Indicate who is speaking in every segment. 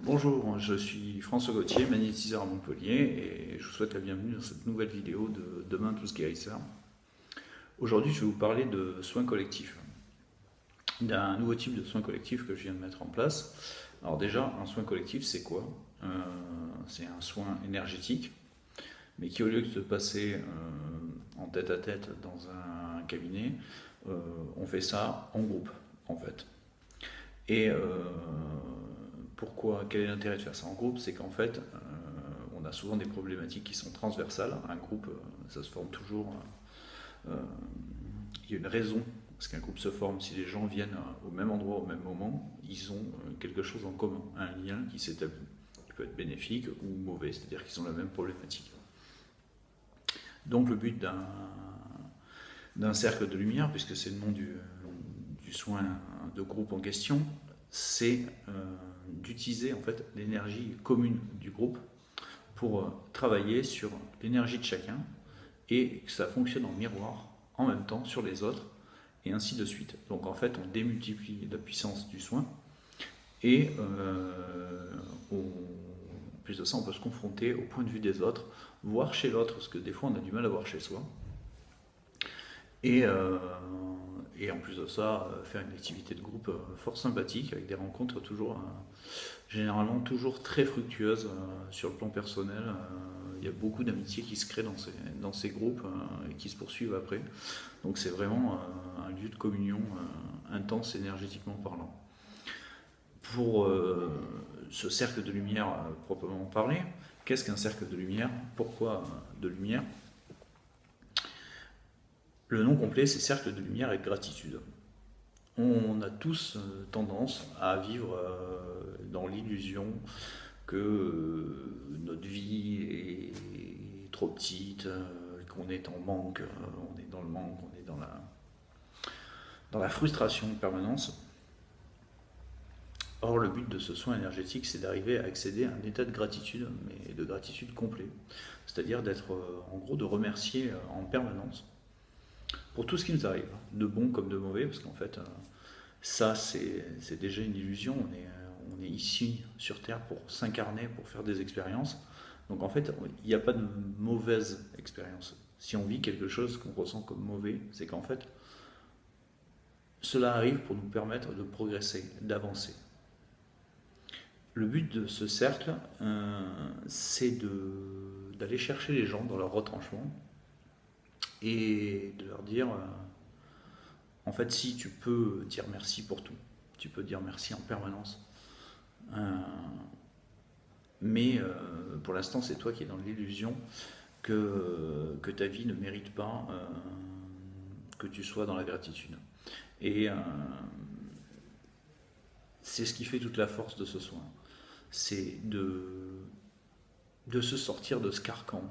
Speaker 1: Bonjour, je suis François Gauthier, magnétiseur à Montpellier et je vous souhaite la bienvenue dans cette nouvelle vidéo de Demain tout ce qui est guérisseur. Aujourd'hui, je vais vous parler de soins collectifs, d'un nouveau type de soins collectifs que je viens de mettre en place. Alors déjà, un soin collectif, c'est quoi? C'est un soin énergétique, mais qui au lieu de se passer en tête à tête dans un cabinet, on fait ça en groupe en fait. Et pourquoi, quel est l'intérêt de faire ça en groupe? C'est qu'en fait, on a souvent des problématiques qui sont transversales. Un groupe, ça se forme toujours. Il y a une raison parce qu'un groupe se forme si les gens viennent au même endroit au même moment. Ils ont quelque chose en commun, un lien qui s'établit, qui peut être bénéfique ou mauvais, c'est-à-dire qu'ils ont la même problématique. Donc le but d'un cercle de lumière, puisque c'est le nom du soin de groupe en question, c'est d'utiliser en fait l'énergie commune du groupe pour travailler sur l'énergie de chacun et que ça fonctionne en miroir en même temps sur les autres et ainsi de suite. Donc en fait on démultiplie la puissance du soin et en plus de ça on peut se confronter au point de vue des autres, voir chez l'autre ce que des fois on a du mal à voir chez soi et, en plus de ça, faire une activité de groupe fort sympathique avec des rencontres toujours, généralement toujours très fructueuses sur le plan personnel. Il y a beaucoup d'amitiés qui se créent dans ces groupes et qui se poursuivent après. Donc c'est vraiment un lieu de communion intense énergétiquement parlant. Pour ce cercle de lumière proprement parlé, qu'est-ce qu'un cercle de lumière? Pourquoi de lumière? Le nom complet, c'est cercle de lumière et de gratitude. On a tous tendance à vivre dans l'illusion que notre vie est trop petite, qu'on est en manque, on est dans le manque, on est dans la frustration de permanence. Or, le but de ce soin énergétique, c'est d'arriver à accéder à un état de gratitude, mais de gratitude complet. C'est-à-dire d'être, en gros, de remercier en permanence pour tout ce qui nous arrive, de bon comme de mauvais, parce qu'en fait, ça, c'est déjà une illusion. On est ici sur Terre pour s'incarner, pour faire des expériences. Donc en fait, il n'y a pas de mauvaise expérience. Si on vit quelque chose qu'on ressent comme mauvais, c'est qu'en fait, cela arrive pour nous permettre de progresser, d'avancer. Le but de ce cercle, c'est d'aller chercher les gens dans leur retranchement et de leur dire, en fait, si tu peux dire merci pour tout, tu peux dire merci en permanence. Mais pour l'instant, c'est toi qui es dans l'illusion que ta vie ne mérite pas que tu sois dans la gratitude. Et c'est ce qui fait toute la force de ce soin. C'est de se sortir de ce carcan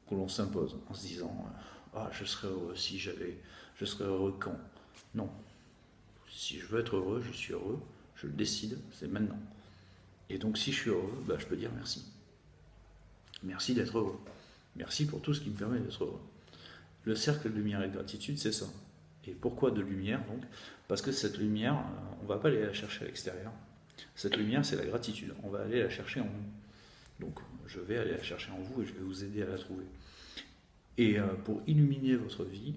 Speaker 1: que l'on s'impose en se disant ah, je serais heureux si j'avais, je serais heureux quand. Non. Si je veux être heureux, je suis heureux, je le décide, c'est maintenant. Et donc si je suis heureux, bah, je peux dire merci. Merci d'être heureux. Merci pour tout ce qui me permet d'être heureux. Le cercle de lumière et de gratitude, c'est ça. Et pourquoi de lumière donc? Parce que cette lumière, on ne va pas aller la chercher à l'extérieur. Cette lumière, c'est la gratitude. On va aller la chercher en nous. Donc je vais aller la chercher en vous et je vais vous aider à la trouver. Et pour illuminer votre vie,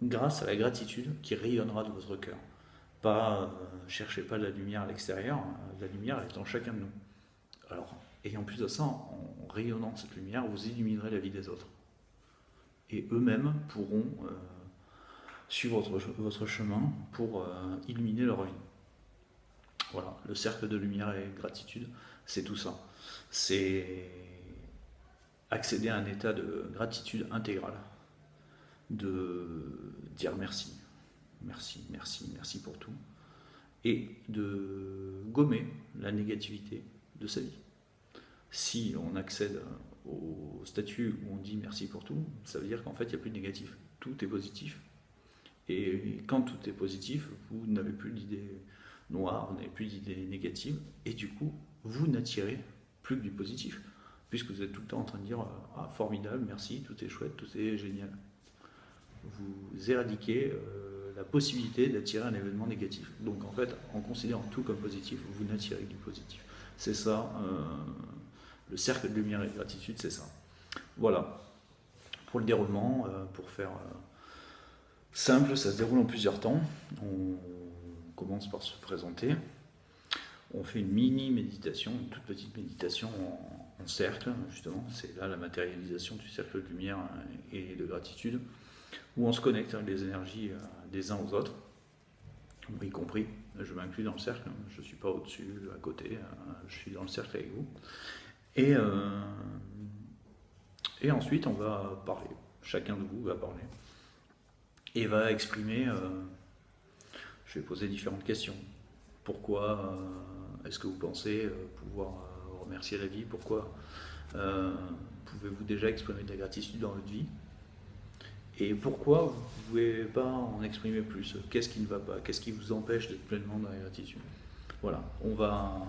Speaker 1: grâce à la gratitude qui rayonnera de votre cœur. Pas, cherchez pas de la lumière à l'extérieur, la lumière elle est en chacun de nous. Alors, et en plus de ça, en rayonnant cette lumière, vous illuminerez la vie des autres. Et eux-mêmes pourront suivre votre chemin pour illuminer leur vie. Voilà, le cercle de lumière et de gratitude, c'est tout ça. C'est accéder à un état de gratitude intégrale, de dire merci, merci, merci, merci pour tout, et de gommer la négativité de sa vie. Si on accède au statut où on dit merci pour tout, ça veut dire qu'en fait il n'y a plus de négatif, tout est positif. Et quand tout est positif, vous n'avez plus d'idées noires, vous n'avez plus d'idées négatives, et du coup, vous n'attirez plus que du positif, puisque vous êtes tout le temps en train de dire ah, formidable, merci, tout est chouette, tout est génial. Vous éradiquez la possibilité d'attirer un événement négatif. Donc en fait, en considérant tout comme positif, vous n'attirez que du positif. C'est ça, le cercle de lumière et de gratitude, c'est ça. Voilà, pour le déroulement, pour faire simple, ça se déroule en plusieurs temps. On commence par se présenter, on fait une mini méditation, une toute petite méditation en cercle, justement, c'est là la matérialisation du cercle de lumière et de gratitude, où on se connecte avec les énergies des uns aux autres, y compris, je m'inclus dans le cercle, je ne suis pas au-dessus, à côté, je suis dans le cercle avec vous. Et ensuite, on va parler, chacun de vous va parler, et va exprimer, je vais poser différentes questions. Pourquoi est-ce que vous pensez pouvoir remercier la vie? Pourquoi pouvez-vous déjà exprimer de la gratitude dans votre vie? Et pourquoi vous ne pouvez pas en exprimer plus? Qu'est-ce qui ne va pas? Qu'est-ce qui vous empêche d'être pleinement dans la gratitude? Voilà, on va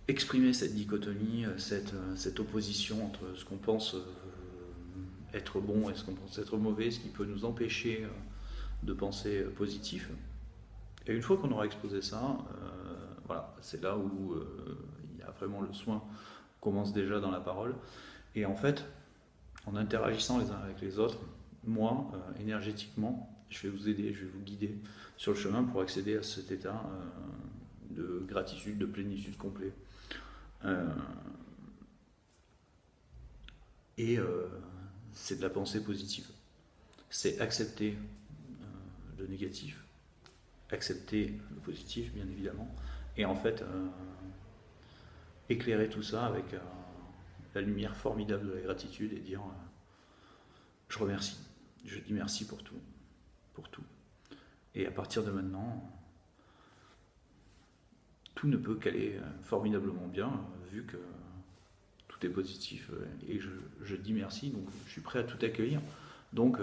Speaker 1: exprimer cette dichotomie, cette opposition entre ce qu'on pense être bon et ce qu'on pense être mauvais, ce qui peut nous empêcher de penser positif. Et une fois qu'on aura exposé ça, voilà, c'est là où il y a vraiment le soin commence déjà dans la parole. Et en fait, en interagissant les uns avec les autres, moi, énergétiquement, je vais vous aider, je vais vous guider sur le chemin pour accéder à cet état de gratitude, de plénitude complet. C'est de la pensée positive. C'est accepter le négatif, accepter le positif, bien évidemment, et en fait, éclairer tout ça avec la lumière formidable de la gratitude et dire je remercie, je dis merci pour tout, pour tout. Et à partir de maintenant, tout ne peut qu'aller formidablement bien, vu que tout est positif, et je dis merci, donc je suis prêt à tout accueillir. Donc,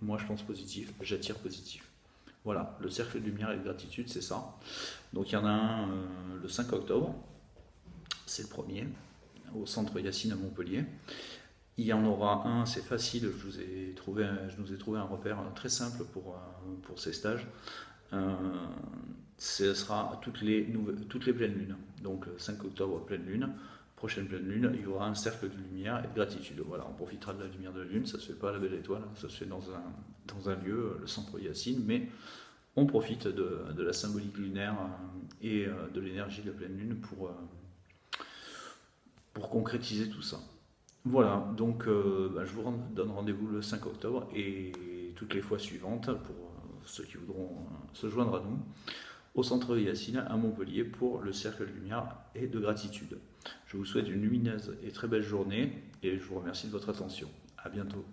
Speaker 1: moi je pense positif, j'attire positif. Voilà, le cercle de lumière et de gratitude, c'est ça. Donc il y en a un le 5 octobre, c'est le premier, au centre Yacine à Montpellier. Il y en aura un, c'est facile, je nous ai trouvé un repère très simple pour ces stages. Ce sera toutes les pleines lunes. Donc 5 octobre, pleine lune. Prochaine pleine lune, il y aura un cercle de lumière et de gratitude. Voilà, on profitera de la lumière de la lune, ça ne se fait pas à la belle étoile, ça se fait dans un lieu, le centre Yacine, mais on profite de la symbolique lunaire et de l'énergie de la pleine lune pour concrétiser tout ça. Voilà, donc je vous donne rendez-vous le 5 octobre et toutes les fois suivantes pour ceux qui voudront se joindre à nous au centre Yacine à Montpellier pour le cercle de lumière et de gratitude. Je vous souhaite une lumineuse et très belle journée et je vous remercie de votre attention. À bientôt.